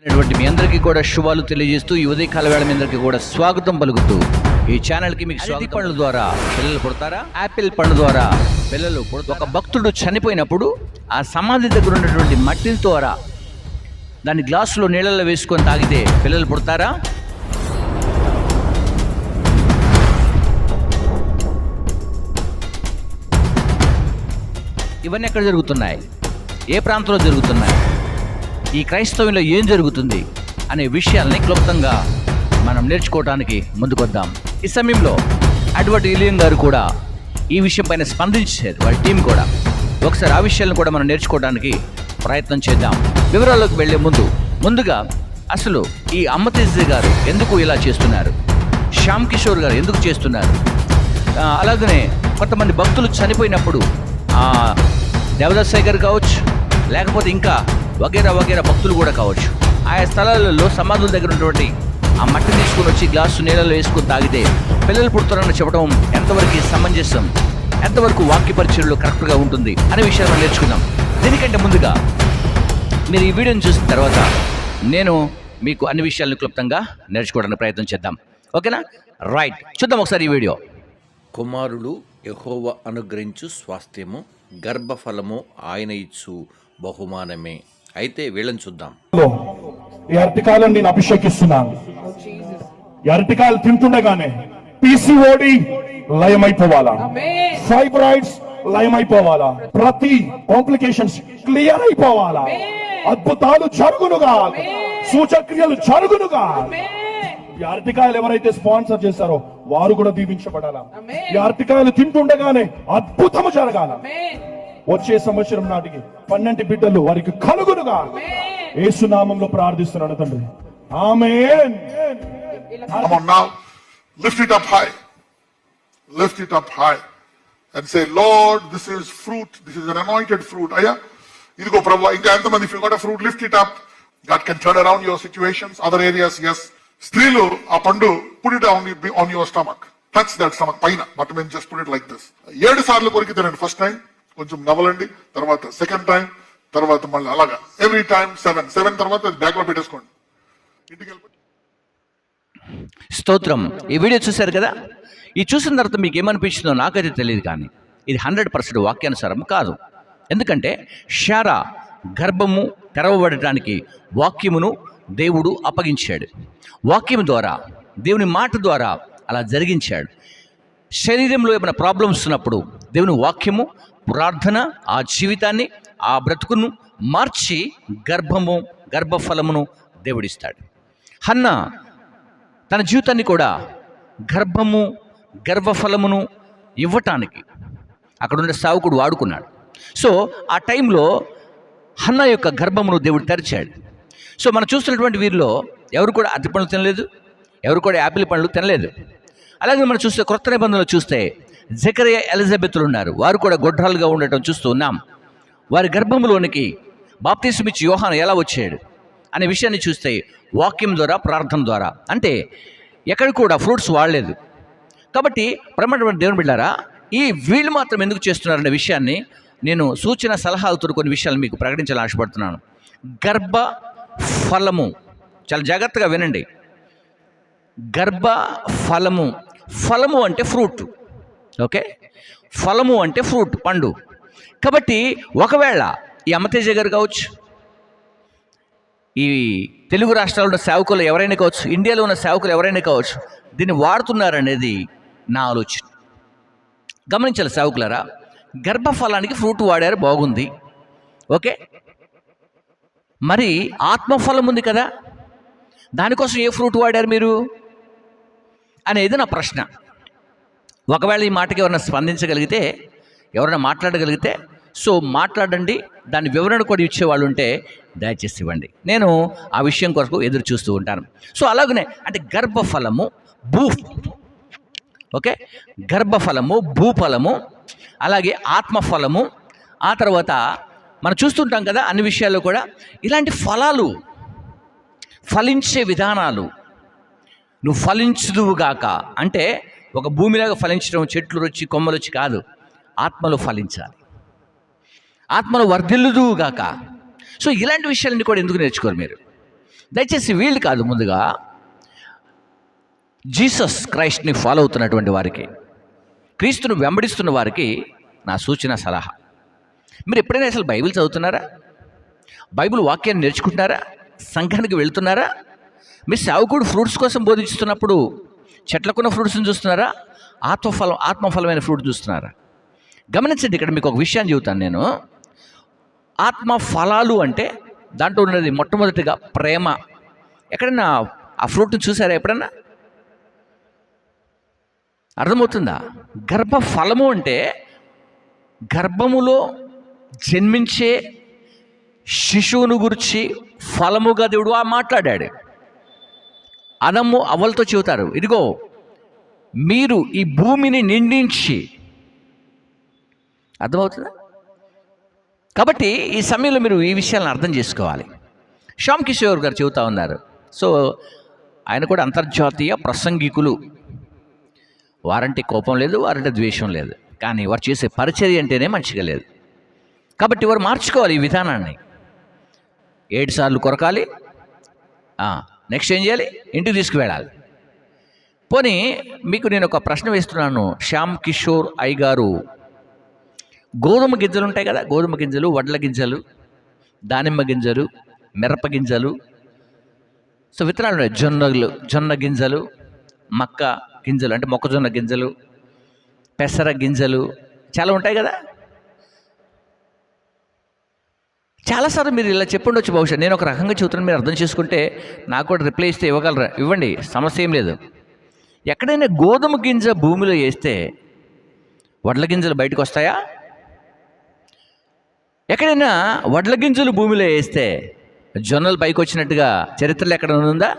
మీ అందరికీ కూడా శుభాలు తెలియజేస్తూ ఈ ఉదయకాల వేళ మీ అందరికీ కూడా స్వాగతం పలుకుతూ ఈ ఛానల్కి మీకు అరటి పండ్ల ద్వారా పిల్లలు పుడతారా, యాపిల్ పండు ద్వారా పిల్లలు పుడతారా. ఒక భక్తుడు చనిపోయినప్పుడు ఆ సమాధి దగ్గర ఉన్నటువంటి మట్టిని ద్వారా దాన్ని గ్లాసులో నీళ్ళలో వేసుకొని తాగితే పిల్లలు పుడతారా? ఇవన్నీ ఎక్కడ జరుగుతున్నాయి? ఏ ప్రాంతంలో జరుగుతున్నాయి? ఈ క్రైస్తవంలో ఏం జరుగుతుంది అనే విషయాల్ని క్లుప్తంగా మనం నేర్చుకోవడానికి ముందుకొద్దాం. ఈ సమయంలో అడ్వర్ట్ ఇలియం గారు కూడా ఈ విషయం పైన స్పందించారు, వాళ్ళ టీం కూడా. ఒకసారి ఆ విషయాలను కూడా మనం నేర్చుకోవడానికి ప్రయత్నం చేద్దాం. వివరాల్లోకి వెళ్లే ముందుగా అసలు ఈ అమ్మతేజ గారు ఎందుకు ఇలా చేస్తున్నారు, శ్యామ్ కిషోర్ గారు ఎందుకు చేస్తున్నారు, అలాగనే కొంతమంది భక్తులు చనిపోయినప్పుడు దేవదాస్ గారు కావచ్చు, లేకపోతే ఇంకా వగేరా భక్తులు కూడా కావచ్చు, ఆయా స్థలాలలో సమాధుల దగ్గర ఉన్నటువంటి ఆ మట్టి తీసుకుని వచ్చి గ్లాసు నీళ్ళలో వేసుకుని తాగితే పిల్లలు పుడతారని చెప్పడం ఎంతవరకు సమంజసం, ఎంతవరకు వాక్య పరిచయంలో కరెక్ట్గా ఉంటుంది అనే విషయాన్ని నేర్చుకుందాం. దీనికంటే ముందుగా మీరు ఈ వీడియోని చూసిన తర్వాత నేను మీకు అన్ని విషయాలను క్లుప్తంగా నేర్చుకోవడానికి ప్రయత్నం చేద్దాం. ఓకేనా? రైట్, చూద్దాం ఒకసారి ఈ వీడియో. కుమారులు యెహోవా అనుగ్రహించు స్వాస్థ్యము, గర్భఫలము ఆయన ఇచ్చు బహుమానమే. అయితే వీళ్ళని చూద్దాం. ఈ అరటికాయలను నేను అభిషేకిస్తున్నాను. ఈ అరటికాయలు తింటుండగానే పీసీఓడి లయమైపోవాలా, ఫైబ్రాయిడ్స్ లయమైపోవాలా, ప్రతి కాంప్లికేషన్స్ క్లియర్ అయిపోవాలా, అద్భుతాలు జరుగునుగా, సూచక్రియలు జరుగునుగా. ఈ అరటికాయలు ఎవరైతే స్పాన్సర్ చేశారో వారు కూడా దీవించబడాలా. ఈ అరటికాయలు తింటుండగానే అద్భుతము జరగాల. వచ్చే సంవత్సరం నాటికి 12 బిడ్డలు వారికి కలుగునుగా. యేసు నామములో ప్రార్థిస్తున్నాను తండ్రి, ఆమేన్. Come on now, lift it up high. Lift it up high and say, Lord, this is fruit. This is an anointed fruit. Aya, idigo prabhu, inga entamandi, if you got a fruit, lift it up. God can turn around your situations, other areas. Yes, strilu aa pandu, put it on your stomach. Touch that stomach paina, but I mean just put it like this. 7 సార్లు కొరికి తినండి. First time కొంచెం నవలండి, తర్వాత second time, తర్వాత మళ్ళీ అలాగా every time 7 తర్వాత bag లో పెట్టేసుకోండి. ఇంటికి వెళ్ళి స్తోత్రం. ఈ వీడియో చూశారు కదా, ఈ చూసిన తర్వాత మీకు ఏమనిపించిందో నాకైతే తెలియదు, కానీ ఇది 100% వాక్యానుసారం కాదు. ఎందుకంటే శారా గర్భము తెరవబడటానికి వాక్యమును దేవుడు అప్పగించాడు. వాక్యం ద్వారా, దేవుని మాట ద్వారా అలా జరిగించాడు. శరీరంలో ఏమైనా ప్రాబ్లమ్స్ ఉన్నప్పుడు దేవుని వాక్యము, ప్రార్థన ఆ జీవితాన్ని, ఆ బ్రతుకును మార్చి గర్భఫలమును దేవుడిస్తాడు. హన్నా తన జీవితాన్ని కూడా గర్భఫలమును ఇవ్వటానికి అక్కడున్న సేవకుడు వాడుకున్నాడు. సో ఆ టైంలో హన్నా యొక్క గర్భమును దేవుడు తెరిచాడు. సో మనం చూస్తున్నటువంటి వీరిలో ఎవరు కూడా అరటి పండ్లు తినలేదు, ఎవరు కూడా యాపిల్ పండ్లు తినలేదు. అలాగే మనం చూస్తే క్రొత్త నిబంధనలు చూస్తే జకరియా, ఎలిజబెత్లు ఉన్నారు. వారు కూడా గొడ్రాలుగా ఉండటం చూస్తూ ఉన్నాం. వారి గర్భంలోనికి బాప్తిసం ఇచ్చి యోహాను ఎలా వచ్చాడు అనే విషయాన్ని చూస్తే వాక్యం ద్వారా, ప్రార్థన ద్వారా. అంటే ఎక్కడ కూడా ఫ్రూట్స్ వాడలేదు. కాబట్టి ప్రమాణమైన దేవుని బిడ్డారా, ఈ వీళ్ళు మాత్రం ఎందుకు చేస్తున్నారనే విషయాన్ని నేను సూచన సలహాలతో కొన్ని విషయాలు మీకు ప్రకటించాలని ఆశపడుతున్నాను. గర్భ ఫలము, చాలా జాగ్రత్తగా వినండి. గర్భ ఫలము, ఫలము అంటే ఫ్రూట్. ఓకే, ఫలము అంటే ఫ్రూట్, పండు. కాబట్టి ఒకవేళ ఈ అమ్మతేజ గారు కావచ్చు, ఈ తెలుగు రాష్ట్రాల్లో ఉన్న సేవకులు ఎవరైనా కావచ్చు, ఇండియాలో ఉన్న సేవకులు ఎవరైనా కావచ్చు, దీన్ని వాడుతున్నారనేది నా ఆలోచన. గమనించాలి సేవకులారా, గర్భఫలానికి ఫ్రూట్ వాడారు, బాగుంది. ఓకే, మరి ఆత్మఫలం ఉంది కదా, దానికోసం ఏ ఫ్రూట్ వాడారు మీరు అనేది నా ప్రశ్న. ఒకవేళ ఈ మాటకి ఎవరైనా స్పందించగలిగితే, ఎవరైనా మాట్లాడగలిగితే సో మాట్లాడండి. దాని వివరణ కూడా ఇచ్చేవాళ్ళు ఉంటే దయచేసి ఇవ్వండి. నేను ఆ విషయం కొరకు ఎదురు చూస్తూ ఉంటాను. సో అలాగనే అంటే గర్భఫలము, ఓకే, గర్భఫలము, భూఫలము, అలాగే ఆత్మఫలము. ఆ తర్వాత మనం చూస్తుంటాం కదా అన్ని విషయాల్లో కూడా ఇలాంటి ఫలాలు, ఫలించే విధానాలు. నువ్వు ఫలించుదువుగాక అంటే ఒక భూమిలాగా ఫలించడం, చెట్లు వచ్చి కొమ్మలు వచ్చి కాదు, ఆత్మలో ఫలించాలి, ఆత్మలో వర్ధిల్లుదువుగాక. సో ఇలాంటి విషయాలన్నీ కూడా ఎందుకు నేర్చుకోరు మీరు? దయచేసి వీళ్ళు కాదు, ముందుగా జీసస్ క్రైస్ట్ని ఫాలో అవుతున్నటువంటి వారికి, క్రీస్తును వెంబడిస్తున్న వారికి నా సూచన సలహా, మీరు ఎప్పుడైనా అసలు బైబిల్ చదువుతున్నారా? బైబిల్ వాక్యాన్ని నేర్చుకుంటున్నారా? సంఘానికి వెళ్తున్నారా? మీ సేవకుడు ఫ్రూట్స్ కోసం బోధిస్తున్నప్పుడు చెట్లకున్న ఫ్రూట్స్ని చూస్తున్నారా? ఆత్మఫలమైన ఫ్రూట్ చూస్తున్నారా? గమనించండి, ఇక్కడ మీకు ఒక విషయాన్ని చెబుతాను నేను. ఆత్మ ఫలాలు అంటే దాంట్లో ఉన్నది మొట్టమొదటిగా ప్రేమ. ఎక్కడైనా ఆ ఫ్రూట్ని చూసారా ఎప్పుడన్నా? అర్థమవుతుందా? గర్భఫలము అంటే గర్భములో జన్మించే శిశువును గురించి ఫలముగా దేవుడు మాట్లాడాడు. అదమ్ము అవ్వలతో చెబుతారు, ఇదిగో మీరు ఈ భూమిని నిండించి. అర్థమవుతుందా? కాబట్టి ఈ సమయంలో మీరు ఈ విషయాలను అర్థం చేసుకోవాలి. శ్యామ్ కిషోర్ గారు చెబుతా ఉన్నారు. సో ఆయన కూడా అంతర్జాతీయ ప్రసంగికులు. వారంటే కోపం లేదు, వారంటే ద్వేషం లేదు, కానీ వారు చేసే పరిచర్య అంటేనే మంచిగా లేదు. కాబట్టి వారు మార్చుకోవాలి ఈ విధానాన్ని. 7 సార్లు కొరకాలి, నెక్స్ట్ ఏం చేయాలి? ఇంటికి తీసుకువెళ్ళాలి. పోనీ మీకు నేను ఒక ప్రశ్న వేస్తున్నాను. శ్యామ్ కిషోర్ అయ్య గారు గోధుమ గింజలు ఉంటాయి కదా, గోధుమ గింజలు, వడ్ల గింజలు, దానిమ్మ గింజలు, మిరప గింజలు, సో విత్తనాలు ఉన్నాయి, జొన్న గింజలు, మక్క గింజలు అంటే మొక్కజొన్న గింజలు, పెసర గింజలు, చాలా ఉంటాయి కదా. చాలాసార్లు మీరు ఇలా చెప్పుండొచ్చు, బహుశా నేను ఒక రకంగా చెబుతున్నాను, మీరు అర్థం చేసుకుంటే నాకు కూడా రిప్లై ఇస్తే ఇవ్వగలరా? ఇవ్వండి, సమస్య ఏం లేదు. ఎక్కడైనా గోధుమ గింజ భూమిలో వేస్తే వడ్ల గింజలు బయటకు వస్తాయా? ఎక్కడైనా వడ్ల గింజలు భూమిలో వేస్తే జొన్నలు పైకి వచ్చినట్టుగా చరిత్రలో ఎక్కడ ఉందా?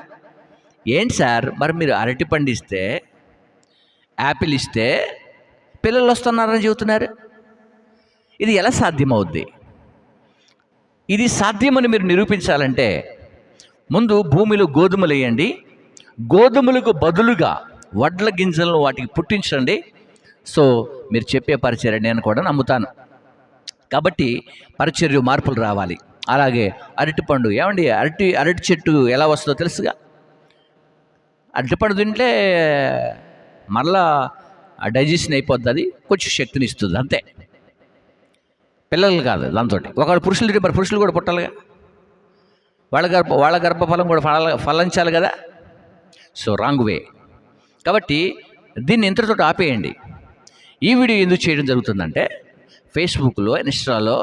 ఏంటి సార్, మరి మీరు అరటి పండిస్తే, యాపిల్ ఇస్తే పిల్లలు వస్తున్నారని చెబుతున్నారు. ఇది ఎలా సాధ్యమవుద్ది? ఇది సాధ్యమని మీరు నిరూపించాలంటే ముందు భూమిలో గోధుమలు వేయండి, గోధుమలకు బదులుగా వడ్ల గింజలను వాటికి పుట్టించండి. సో మీరు చెప్పే పరిచర్య నేను కూడా నమ్ముతాను. కాబట్టి పరిచర్య మార్పులు రావాలి. అలాగే అరటిపండు, ఏమండి అరటి చెట్టు ఎలా వస్తుందో తెలుసుగా. అరటిపండు తింటే మరలా డైజెషన్ అయిపోద్ది, అది కొంచెం శక్తిని ఇస్తుంది అంతే. పిల్లలు కాదు దాంతో. ఒకవేళ పురుషులు తింటే మరి పురుషులు కూడా పుట్టాలిగా, వాళ్ళ గర్భఫలం కూడా ఫలించాలి కదా. So wrong way. కాబట్టి దీన్ని ఇంతటితో ఆపేయండి. ఈ వీడియో ఎందుకు చేయడం జరుగుతుందంటే, ఫేస్బుక్లో, ఇన్స్టాలో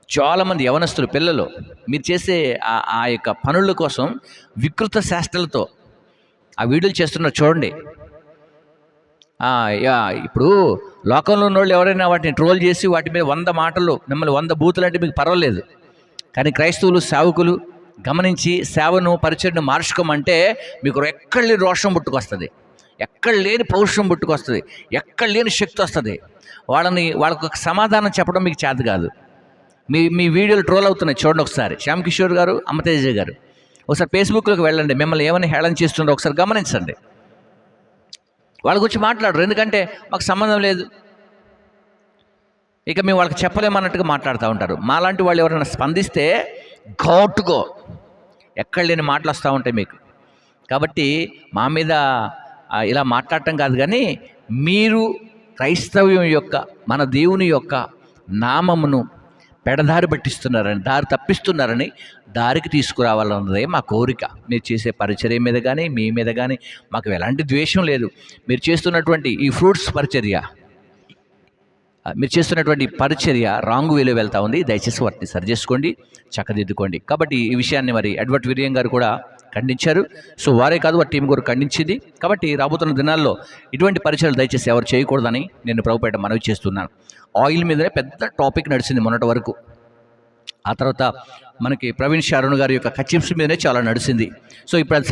చాలామంది యవనస్తులు, పిల్లలు మీరు చేసే ఆ యొక్క పనుల కోసం వికృత శాస్త్రాలతో ఆ వీడియోలు చేస్తున్నారు చూడండి. ఇప్పుడు లోకంలో ఉన్న వాళ్ళు ఎవరైనా వాటిని ట్రోల్ చేసి వాటి మీద 100 మాటలు, మిమ్మల్ని 100 బూతులు అంటే మీకు పర్వాలేదు. కానీ క్రైస్తవులు, సేవకులు గమనించి సేవను, పరిచయను మార్చుకోమంటే మీకు ఎక్కడ లేని రోషం పుట్టుకొస్తుంది, ఎక్కడ లేని పౌరుషం పుట్టుకొస్తుంది, ఎక్కడ లేని శక్తి వస్తుంది. వాళ్ళకు ఒక సమాధానం చెప్పడం మీకు చేత కాదు. మీ వీడియోలు ట్రోల్ అవుతున్నాయి చూడండి ఒకసారి. శ్యామ్ కిషోర్ గారు, అమ్మతేజ గారు ఒకసారి ఫేస్బుక్లోకి వెళ్ళండి, మిమ్మల్ని ఏమని హేళన చేస్తుండో ఒకసారి గమనించండి. వాళ్ళ గురించి మాట్లాడరు, ఎందుకంటే మాకు సంబంధం లేదు, ఇక మేము వాళ్ళకి చెప్పలేమన్నట్టుగా మాట్లాడుతూ ఉంటారు. మాలాంటి వాళ్ళు ఎవరైనా స్పందిస్తే ఘాటుగా ఎక్కడ లేని మాటలు వస్తూ ఉంటాయి మీకు. కాబట్టి మా మీద ఇలా మాట్లాడటం కాదు, కానీ మీరు క్రైస్తవ్యం యొక్క, మన దేవుని యొక్క నామమును పెడదారి పట్టిస్తున్నారని, దారి తప్పిస్తున్నారని దారికి తీసుకురావాలన్నదే మా కోరిక. మీరు చేసే పరిచర్య మీద కానీ, మీ మీద కానీ మాకు ఎలాంటి ద్వేషం లేదు. మీరు చేస్తున్నటువంటి ఈ ఫ్రూట్స్ పరిచర్య, మీరు చేస్తున్నటువంటి పరిచర్య రాంగ్ వేలో వెళ్తూ ఉంది. దయచేసి వాటిని సరి చేసుకోండి, చక్కదిద్దుకోండి. కాబట్టి ఈ విషయాన్ని మరి ఎడ్వర్డ్ విలియం గారు కూడా ఖండించారు. సో వారే కాదు, వారి టీం కూడా ఖండించింది. కాబట్టి రాబోతున్న దినాల్లో ఇటువంటి పరిచయాలు దయచేసి ఎవరు చేయకూడదని నేను ప్రభుపేట మనవి చేస్తున్నాను. ఆయిల్ మీదనే పెద్ద టాపిక్ నడిచింది మొన్నటి వరకు. ఆ తర్వాత మనకి ప్రవీణ్ శారణ్ గారి యొక్క కచిప్స్ మీదనే చాలా నడిచింది. సో ఇప్పుడు అది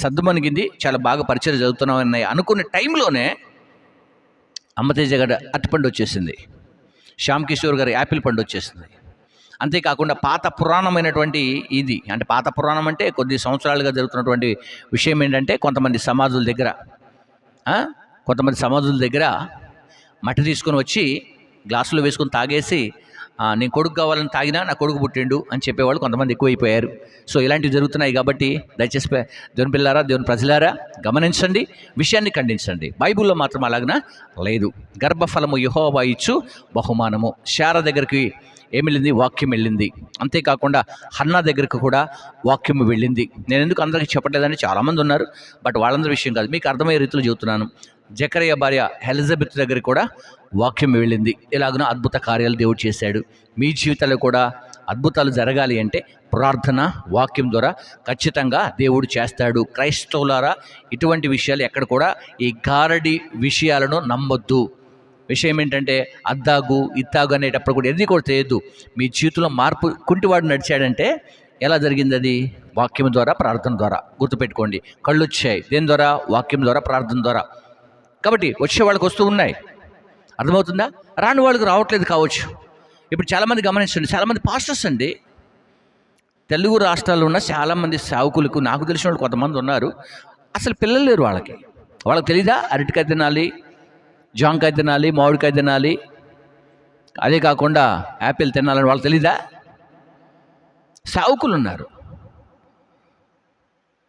సద్దుమణిగింది, చాలా బాగా పరిచయం జరుగుతున్నామని అనుకునే టైంలోనే అమ్మతేజ గారి అరటిపండు వచ్చేసింది, శ్యామ్ కిషోర్ గారి యాపిల్ పండు వచ్చేసింది. అంతేకాకుండా పాత పురాణమైనటువంటి ఇది, అంటే పాత పురాణం అంటే కొద్ది సంవత్సరాలుగా జరుగుతున్నటువంటి విషయం ఏంటంటే, కొంతమంది సమాధుల దగ్గర మట్టి తీసుకొని వచ్చి గ్లాసులో వేసుకొని తాగేసి నేను కొడుకు కావాలని తాగినా నా కొడుకు పుట్టిండు అని చెప్పేవాళ్ళు కొంతమంది ఎక్కువైపోయారు. సో ఇలాంటివి జరుగుతున్నాయి కాబట్టి దయచేసి దేవుని పిల్లారా, దేవుని ప్రజలారా గమనించండి, విషయాన్ని ఖండించండి. బైబిల్లో మాత్రం అలాగనా లేదు. గర్భఫలము యెహోవా ఇచ్చు బహుమానము. శారా దగ్గరికి ఏమి వెళ్ళింది? వాక్యం వెళ్ళింది. అంతేకాకుండా హన్నా దగ్గరకు కూడా వాక్యం వెళ్ళింది. నేను ఎందుకు అందరికీ చెప్పట్లేదని చాలామంది ఉన్నారు, బట్ వాళ్ళందరి విషయం కాదు, మీకు అర్థమయ్యే రీతిలో చెబుతున్నాను. జకరియా భార్య ఎలిజబెత్ దగ్గరికి కూడా వాక్యం వెళ్ళింది. ఇలాగనో అద్భుత కార్యాలు దేవుడు చేశాడు. మీ జీవితాల్లో కూడా అద్భుతాలు జరగాలి అంటే ప్రార్థన, వాక్యం ద్వారా ఖచ్చితంగా దేవుడు చేస్తాడు. క్రైస్తవులారా, ఇటువంటి విషయాలు ఎక్కడ కూడా ఈ గారడి విషయాలను నమ్మొద్దు. విషయం ఏంటంటే అద్దాగు ఇత్తాగు అనేటప్పుడు కూడా ఎది కూడా చేయొద్దు. మీ జీవితంలో మార్పు కుంటివాడు నడిచాడంటే ఎలా జరిగింది? అది వాక్యం ద్వారా, ప్రార్థన ద్వారా. గుర్తుపెట్టుకోండి, కళ్ళు వచ్చాయి దేని ద్వారా? వాక్యం ద్వారా, ప్రార్థన ద్వారా. కాబట్టి వచ్చే వాళ్ళకి వస్తూ ఉన్నాయి, అర్థమవుతుందా? రాని వాళ్ళకి రావట్లేదు కావచ్చు. ఇప్పుడు చాలామంది గమనించండి, చాలామంది పాస్టర్స్ అండి, తెలుగు రాష్ట్రాల్లో ఉన్న చాలామంది సేవకులకు, నాకు తెలిసిన వాళ్ళు కొంతమంది ఉన్నారు, అసలు పిల్లలు లేరు వాళ్ళకి. వాళ్ళకి తెలీదా అరటికాయ తినాలి, జాంకాయ తినాలి, మామిడికాయ తినాలి, అదే కాకుండా యాపిల్ తినాలని వాళ్ళకి తెలీదా? సేవకులు ఉన్నారు.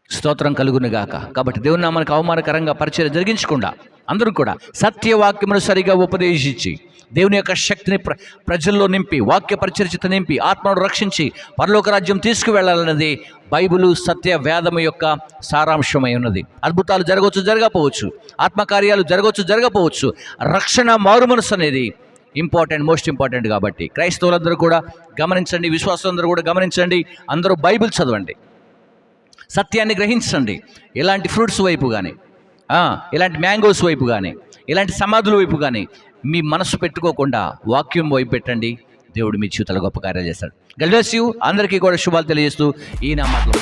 స్తోత్రం కలుగును గాక. కాబట్టి దేవుని నామానికి అవమానకరంగా పరిచయం జరిగించకుండా అందరూ కూడా సత్యవాక్యమును సరిగా ఉపదేశించి దేవుని యొక్క శక్తిని ప్రజల్లో నింపి, వాక్య పరిచర్యత నింపి, ఆత్మను రక్షించి పరలోక రాజ్యం తీసుకువెళ్ళాలన్నది బైబిలు సత్య వేదము యొక్క సారాంశమై ఉన్నది. అద్భుతాలు జరగవచ్చు, జరగకపోవచ్చు, ఆత్మకార్యాలు జరగవచ్చు, జరగకపోవచ్చు. రక్షణ, మారుమనసు అనేది ఇంపార్టెంట్, మోస్ట్ ఇంపార్టెంట్. కాబట్టి క్రైస్తవులందరూ కూడా గమనించండి, విశ్వాసులందరూ కూడా గమనించండి, అందరూ బైబిల్ చదవండి, సత్యాన్ని గ్రహించండి. ఇలాంటి ఫ్రూట్స్ వైపు కానీ, ఇలాంటి మ్యాంగోస్ వైపు కానీ, ఇలాంటి సమాధుల వైపు కానీ మీ మనసు పెట్టుకోకుండా వాక్యం వైపు పెట్టండి. దేవుడు మీ జీవితాలు గొప్ప కార్యాలు చేస్తాడు. God bless you. అందరికీ కూడా శుభాలు తెలియజేస్తూ ఈ నా మాటలు